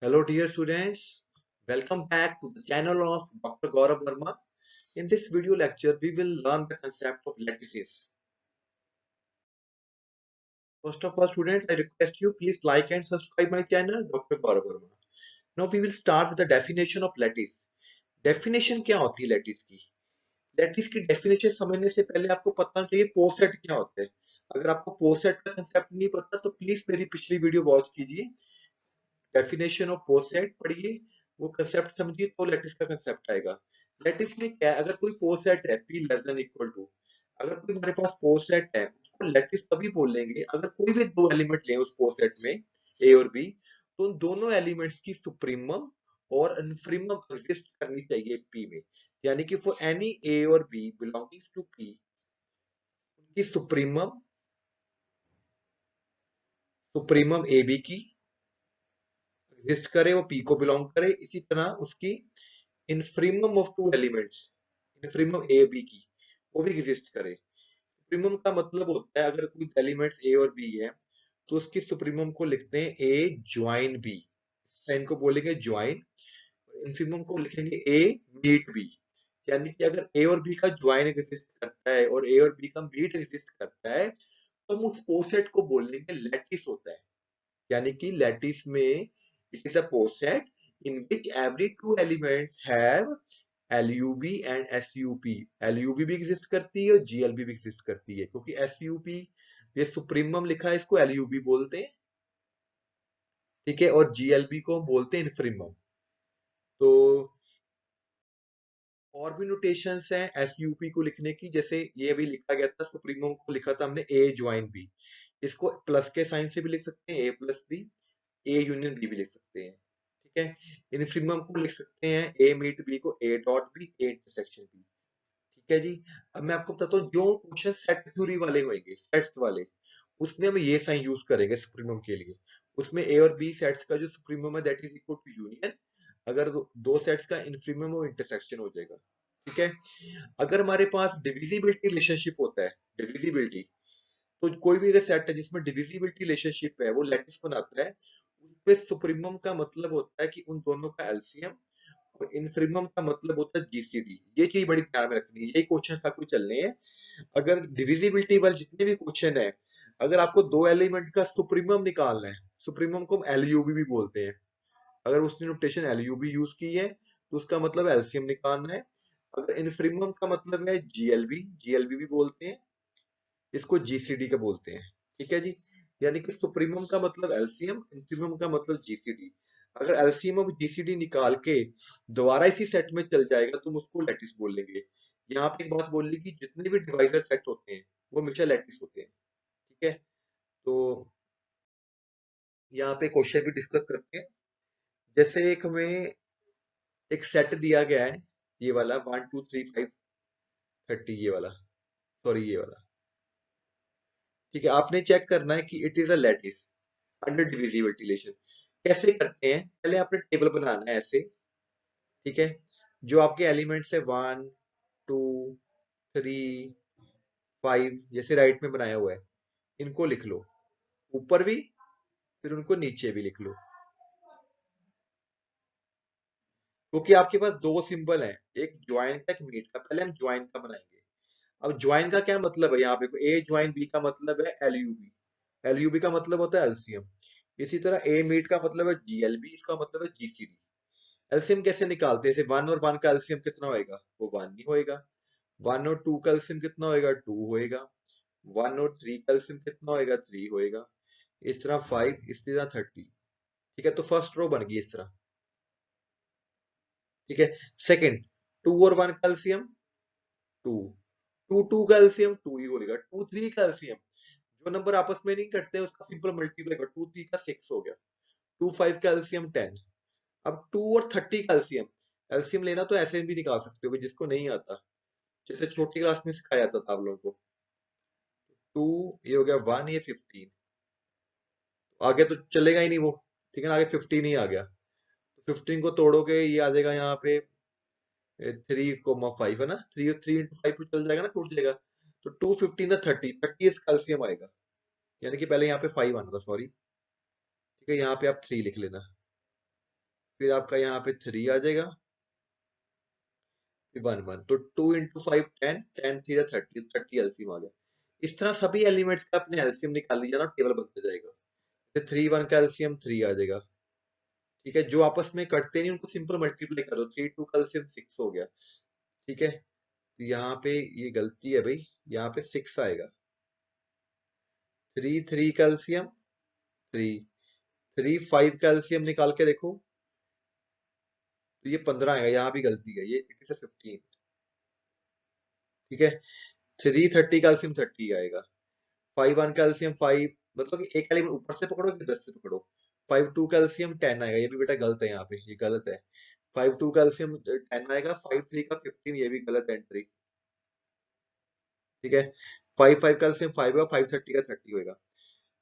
Hello, dear students. Welcome back to the channel of Dr. Gaurav Verma. In this video lecture, we will learn the concept of lattices. First of all, students, I request you please like and subscribe my channel, Dr. Gaurav Verma. Now we will start with the definition of lattice. Definition क्या होती है lattice की? Lattice की definition समझने से पहले आपको पता चाहिए पोसेट क्या होते हैं. अगर आपको पोसेट का कंसेप्ट नहीं पता तो प्लीज मेरी पिछली वीडियो वॉच कीजिए. डेफिनेशन ऑफ पोसेट पढ़िए, वो कंसेप्ट समझिए तो लैटिस का कंसेप्ट आएगा. लैटिस में क्या है? अगर कोई पोसेट है P less than equal to, अगर कोई हमारे पास पोसेट है उसको लैटिस तभी बोलेंगे अगर कोई भी दो एलिमेंट ले उस पोसेट में ए और बी, तो उन दोनों एलिमेंट्स की सुप्रीमम और इन्फीमम एग्जिस्ट करनी चाहिए पी में. यानी कि फॉर एनी ए और बी बिलोंगिंग टू पी, उनकी सुप्रीमम सुप्रीमम ए बी की एग्जिस्ट करे, वो पी को बिलोंग करे. इसी तरह उसकी infimum of two elements, infimum A B की, वो भी एग्जिस्ट करे. सुप्रीमम का मतलब होता है अगर कोई एलिमेंट्स ए और बी है तो उसकी सुप्रीमम को लिखते हैं ए ज्वाइन बी, साइन को बोलेंगे ज्वाइन. इनफीमम को लिखेंगे ए मीट बी. यानी कि अगर ए और बी का ज्वाइन एग्जिस्ट करता है और ए और बी का मीट एग्जिस्ट करता है तो हम उस पोसेट को बोलेंगे लैटिस होता है. यानी कि लैटिस में it is a poset in which every two elements have LUB and SUP. LUB भी एग्जिस्ट करती है और GLB भी एग्जिस्ट करती है, क्योंकि SUP ये सुप्रीमम लिखा है, इसको LUB बोलते हैं. ठीक है, और GLB को बोलते हैं इनफ्रीमम. तो और भी नोटेशंस हैं SUP को लिखने की. जैसे ये भी लिखा गया था, सुप्रीमम को लिखा था हमने A ज्वाइन B. इसको प्लस के साइन से भी लिख सकते हैं, A plus B, A union B भी लिख सकते हैं. ठीक है, इनफीमम को लिख सकते हैं A मीट B को A dot B, A intersection B. ठीक है जी. अब मैं आपको बताता हूँ जो क्वेश्चन सेट थ्योरी वाले होंगे, सेट्स वाले, उसमें हम ये साइन यूज करेंगे सुप्रीमम के लिए. उसमें ए और बी सेट्स का जो सुप्रीमम है that is equal to union. अगर दो सेट्स का इनफीमम वो इंटरसेक्शन हो जाएगा. ठीक है. अगर हमारे पास डिविजिबिलिटी रिलेशनशिप होता है, डिविजिबिलिटी, तो कोई भी अगर सेट है जिसमें डिविजिबिलिटी रिलेशनशिप है वो लैटिस बनाता है. उसमें सुप्रीमम का मतलब होता है कि उन दोनों का एलसीएम, और इनफीमम का मतलब होता है जीसीडी. ये चीज बड़ी ध्यान में रखनी है, यही क्वेश्चन आपको चलने हैं. अगर डिविजिबिलिटी वाले जितने भी क्वेश्चन है, अगर आपको दो एलिमेंट का सुप्रीमम निकालना है, सुप्रीमम को हम एलयूबी भी बोलते हैं. अगर उसने नोटेशन एलयूबी यूज की है तो उसका मतलब एलसीएम निकालना है. अगर इनफीमम का मतलब है जीएलबी, जीएलबी भी बोलते हैं, इसको जीसीडी का बोलते हैं. ठीक है जी. यानी कि सुप्रीमम का मतलब एलसीएम, इनफीमम का मतलब जीसीडी. अगर एलसीएम और जीसीडी निकाल के दोबारा इसी सेट में चल जाएगा तो हम उसको लैटिस बोल लेंगे. यहाँ पे एक बात बोल ली कि जितने भी डिवाइजर सेट होते हैं वो हमेशा लैटिस होते हैं. ठीक है. तो यहाँ पे क्वेश्चन भी डिस्कस करते हैं. जैसे एक हमें एक सेट दिया गया है, ये वाला 1 2 3 5 30, ये वाला, सॉरी ये वाला. ठीक है, आपने चेक करना है कि it is a lattice under divisibility relation. कैसे करते हैं? पहले आपने टेबल बनाना है ऐसे. ठीक है, जो आपके एलिमेंट्स है 1 2 3 5, जैसे राइट में बनाया हुआ है, इनको लिख लो ऊपर भी, फिर उनको नीचे भी लिख लो. क्योंकि आपके पास दो सिंबल है, एक ज्वाइन का, एक मीट का. पहले हम ज्वाइन का बनाएंगे. अब ज्वाइन का क्या मतलब है? यहाँ पे ए ज्वाइन बी का मतलब है एलयूबी, एलयूबी का मतलब होता है एलसीएम. इसी तरह ए मीट का मतलब है जीएलबी, इसका मतलब है जीसीडी. एलसीएम कैसे निकालते हैं? 1 और 1 का एलसीएम कितना होएगा? वो 1 ही होएगा. 1 और 2 का एलसीएम कितना होएगा? 2 होएगा. 1 और 3 का एलसीएम कितना होएगा? 3 होएगा. इस तरह 5, इस तरह 30. ठीक है, तो फर्स्ट रो बन गई इस तरह. ठीक है. सेकंड, 2 और 1 का एलसीएम 2, 2 का एलसीएम 2 ही होएगा. 2 3 का एलसीएम, जो नंबर आपस में नहीं कटते उसका सिंपल मल्टीप्लाई कर, 2 3 का 6 हो गया. 2 5 का एलसीएम 10. अब 2 और 30 का एलसीएम, एलसीएम लेना तो ऐसे भी निकाल सकते हो जिसको नहीं आता, जैसे छोटी क्लास में सिखाया जाता था आप लोगों को. 2, ये हो गया 1, ये 15. आगे तो चलेगा ही नहीं वो. ठीक है ना, आगे 15 ही आ गया. तो 15 को तोड़ोगे ये आ जाएगा यहाँ पे 3,5 है ना. 3 3 into 5 चल जाएगा ना, टूट जाएगा. तो 2 15 30 इस कैल्सियम आएगा. यानी कि पहले यहाँ पे 5 आना था, सॉरी. ठीक है, यहाँ पे आप 3 लिख लेना. फिर आपका यहाँ पे 3 आ जाएगा, फिर 1 1, तो 2 इंटू 5 10, 10 3 30, 30 एलसीएम आ गया। इस तरह सभी एलिमेंट्स का अपने एलसीएम निकाल लीजिए ना, टेबल बनता जाएगा। तो 3 1 का एलसीएम 3 आ जाएगा। ठीक है, जो आपस में कटते नहीं उनको सिंपल मल्टीप्लाई करो, 3 2 का एलसीएम 6 हो गया। ठीक है, तो यहाँ पे ये गलती है भाई, यहाँ पे 6 आएगा। 3 3 का एलसीएम 3, 3 5 का एलसीएम निकाल के देखो तो ये 15 आएगा, यहाँ भी गलती है, ये इट इज 15। ठीक है, 3 30 का एलसीएम 30 आएगा। 5 1 का एलसीएम 5, मतलब कि एक एलिमेंट ऊपर से पकड़ो कि 10 से पकड़ो। 5 2 का एलसीएम 10 आएगा, ये भी बेटा गलत है, यहाँ पे ये गलत है। 5 2 का एलसीएम 10 आएगा, 5 3 का 15, ये भी गलत एंट्री। ठीक है, 5 5 का एलसीएम 5 होगा, 5 30 का 30 होगा।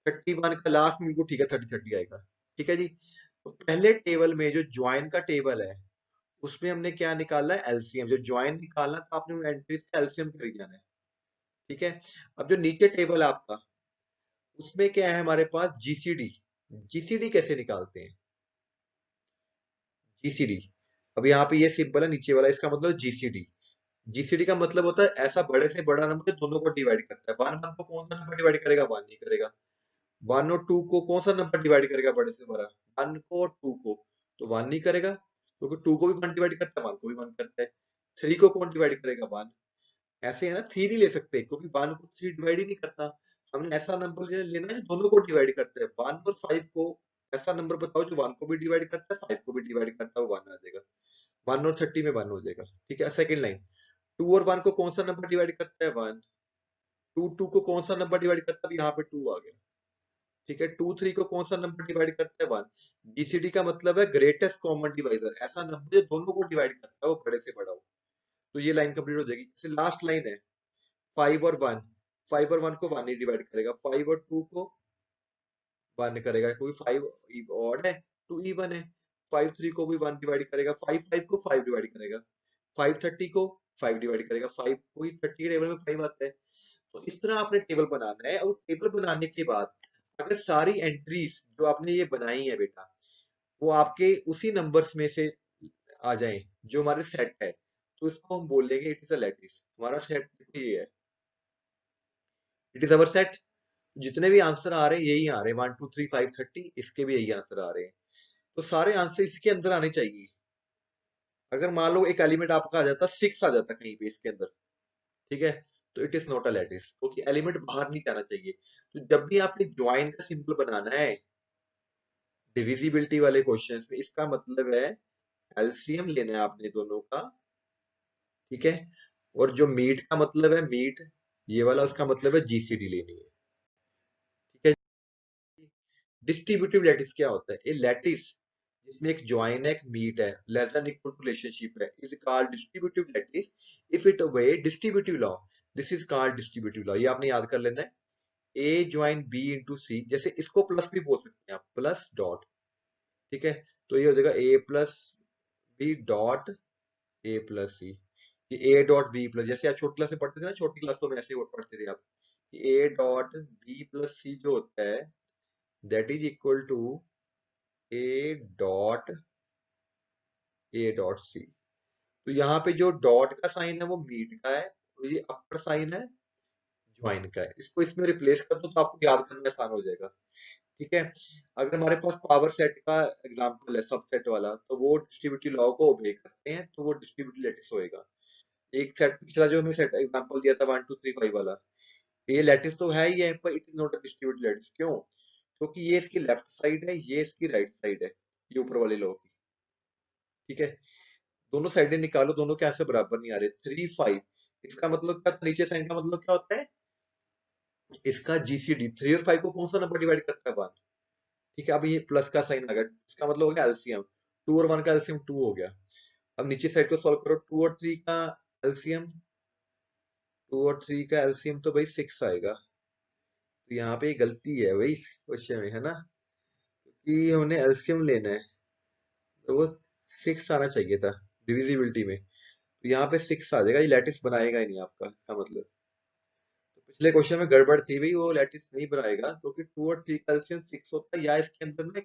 31 का लास्ट में बिल्कुल ठीक है, 30 30 आएगा। ठीक है जी, तो पहले टेबल में जो ज्वाइन का टेबल है उसमें हमने क्या निकाला है, एलसीएम। जो ज्वाइन निकालना तो आपने एंट्री से एलसीएम कर ही जाना है। ठीक है, अब जो नीचे टेबल है आपका उसमें क्या है हमारे पास, जीसीडी। जीसीडी कैसे निकालते हैं, जीसीडी। अब यहाँ पे ये सिंबल है नीचे वाला, इसका मतलब जीसीडी। जीसीडी का मतलब होता है ऐसा बड़े से बड़ा नंबर जो दोनों को डिवाइड करता है। वन वन को कौन सा नंबर डिवाइड करेगा, वन नहीं करेगा। वन और टू को कौन सा नंबर डिवाइड करेगा बड़े से बड़ा, वन को और टू को, तो वन नहीं करेगा, क्योंकि टू को भी वन डिवाइड करता है, वन को भी वन करता है। थ्री को कौन डिवाइड करेगा, वन। ऐसे है ना, थ्री नहीं ले सकते क्योंकि वन को थ्री डिवाइड ही नहीं करता। हमने ऐसा नंबर लेना है जो दोनों को डिवाइड करता है, वन और फाइव को। ऐसा नंबर बताओ जो वन को भी डिवाइड करता है, फाइव को भी डिवाइड करता है, वो वन आ जाएगा। वन और 30 में वन हो जाएगा। ठीक है, सेकंड लाइन, टू और वन को कौन सा नंबर डिवाइड करता है, वन। टू टू को कौन सा नंबर डिवाइड करता है, यहाँ पे टू आ गया। ठीक है, टू थ्री को कौन सा नंबर डिवाइड करता है, वन। जीसीडी का मतलब है ग्रेटेस्ट कॉमन डिवाइजर, ऐसा नंबर जो दोनों को डिवाइड करता है वो बड़े से बड़ा हो। तो ये लाइन कंप्लीट हो जाएगी। जैसे लास्ट लाइन है, फाइव और वन, फाइव और वन को वन ही डिवाइड करेगा, फाइव और टू को वन करेगा क्योंकि फाइव ऑड है, टू इवन है। फाइव थ्री को भी वन डिवाइड करेगा, फाइव फाइव को फाइव डिवाइड करेगा, फाइव थर्टी को फाइव डिवाइड करेगा, फाइव को ही 30 टेबल में फाइव आता है। तो इस तरह आपने टेबल बनाना है, और टेबल बनाने के बाद अगर सारी एंट्रीज जो आपने ये बनाई है बेटा वो आपके उसी नंबर्स में से आ जाएं जो हमारे सेट है, तो इसको हम बोलेंगे इट इज अ लैटिस। हमारा सेट ये है, इट इज अवर सेट। जितने भी आंसर आ रहे हैं यही आ रहे हैं, 1 2 3 5 30, इसके भी यही आंसर आ रहे हैं। तो सारे आंसर इसके अंदर आने चाहिए। अगर मान लो एक एलिमेंट आपका आ जाता, 6 आ जाता कहीं पे इसके अंदर, ठीक है, तो it is not a lattice, क्योंकि एलिमेंट बाहर नहीं जाना चाहिए। तो जब भी आपने ज्वाइन का सिंबल बनाना है डिविजिबिलिटी वाले क्वेश्चंस में, इसका मतलब है एलसीएम लेना है आपने दोनों का। ठीक है, और जो मीट का मतलब है मीट, ये वाला उसका मतलब है जीसीडी लेनी है। ठीक है, डिस्ट्रीब्यूटिव लैटिस क्या होता है, ये लैटिस जिसमें एक ज्वाइन है एक मीट है, less than equal to relationship है, is called distributive lattice if it obey distributive law. This is called distributive law, ये आपने याद कर लेना है। A join B into C, जैसे इसको प्लस भी बोल सकते हैं आप, प्लस डॉट। ठीक है, तो ये हो जाएगा A plus B dot A plus C. A dot B plus, जैसे आप छोटी क्लास में पढ़ते थे ना, छोटी क्लासों में ऐसे पढ़ते थे आप, A dot B plus C जो होता है that is equal to A dot A dot C. तो यहाँ पे जो डॉट का साइन है वो मीट का है, और ये अपर साइन है ज्वाइन का है। इसको इसमें रिप्लेस कर दो तो आपको याद करना आसान हो जाएगा। ठीक है, अगर हमारे पास पावर सेट का एग्जांपल है सबसेट वाला, तो वो डिस्ट्रीब्यूटिव लॉ को ओबे करते हैं, तो वो डिस्ट्रीब्यूटिव लैटिस होएगा। एक सेट पिछला जो हमने सेट एग्जांपल दिया था 1 2 3 5 वाला, ये लैटिस तो है ही है, पर it is not a distributive lattice. क्यों, क्योंकि ये इसकी लेफ्ट साइड है, ये इसकी राइट साइड है, ये ऊपर वाले लॉ की। ठीक है, दोनों साइडें निकालो, दोनों के आंसर बराबर नहीं आ रहे। 3 5, इसका मतलब क्या, नीचे साइन का मतलब क्या होता है, इसका जीसीडी। 3 और 5 को कौन सा नंबर डिवाइड करता है, 1। ठीक है, अब ये प्लस का साइन आ गया, इसका मतलब हो गया एलसीएम। 2 और 1 का एलसीएम 2 हो गया। अब नीचे साइड को सॉल्व करो, 2 और 3 का एलसीएम, 2 और 3 का एलसीएम तो भाई 6 आएगा। तो यहाँ पे गलती है भाई क्वेश्चन में, है ना, कि हमने एलसीएम लेना है तो वो 6 आना चाहिए था डिविजिबिलिटी में। तो यहाँ पे 6 आ जाएगा, ये लैटिस बनाएगा ही नहीं आपका, इसका मतलब। तो पिछले क्वेश्चन में गड़बड़ थी भाई, वो लैटिस नहीं बनाएगा क्योंकि 2 और 3 का एलसीएम 6 होता है, या इसके अंदर में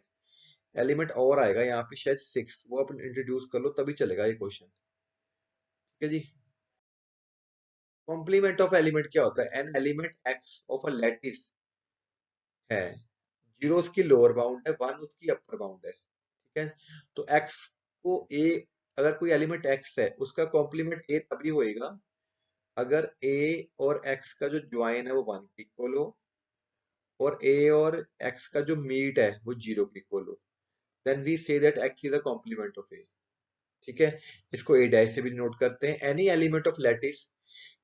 एलिमेंट और आएगा यहाँ पे शायद 6, वो अपन इंट्रोड्यूस कर लो तभी चलेगा ये क्वेश्चन। ठीक है जी। कॉम्प्लीमेंट ऑफ एलिमेंट क्या होता है? An element x of a lattice है, 0 उसकी लोअर बाउंड है, 1 उसकी अपर बाउंड है। ठीक है, तो एक्स को ए, अगर कोई एलिमेंट एक्स है उसका कॉम्प्लीमेंट ए तभी होएगा अगर ए और एक्स का जो ज्वाइन है वो 1 के इक्वल हो, और ए और एक्स का जो मीट है वो 0 के इक्वल हो, then we say that X is a complement of A. ठीक है, इसको ए डैश से भी नोट करते हैं। एनी एलिमेंट ऑफ लैटिस,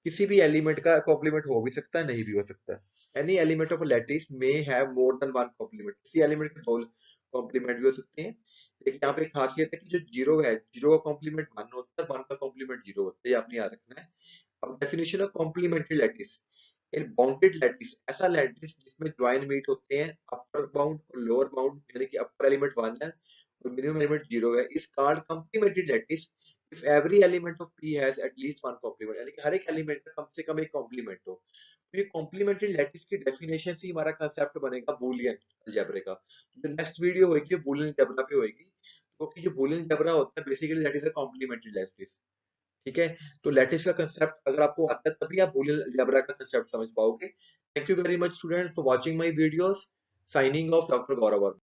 किसी भी एलिमेंट का कॉम्प्लीमेंट हो भी सकता है, नहीं भी हो सकता है। Any element of lattice may have more than one complement, किसी एलिमेंट के दो कॉम्प्लीमेंट भी हो सकते हैं। लेकिन यहाँ पे एक खासियत है कि जो जीरो है, जीरो का कॉम्प्लीमेंट वन होता है, वन का कॉम्प्लीमेंट जीरो होता है, ये आपने याद रखना है। अब definition of complementary lattice, in bounded lattice, ऐसा लैटिस जिसमें ज्वाइन मीट होते हैं, अपर बाउंड और लोअर बाउंड, यानी कि अपर एलिमेंट वन है और मिनिमम एलिमेंट जीरो है, is called complementary lattice if every element of P has at least one complement, यानी कि हर एक एलिमेंट का कम से कम एक कॉम्प्लीमेंट हो। तो ये कॉम्प्लीमेंट्री लैटिस की डेफिनेशन से ही हमारा कंसेप्ट बनेगा बूलियन अलजेब्रा का। जो नेक्स्ट वीडियो होगी बूलियन अलजेब्रा पे होगी, क्योंकि जो बूलियन अलजेब्रा होता है basically that is a complementary lattice. ठीक है, तो लैटिस का कंसेप्ट अगर आपको आता है तभी आप बूलियन अलजेब्रा का कंसेप्ट समझ पाओगे। Thank you very much student for watching my videos. Signing off, doctor Gaurav Verma.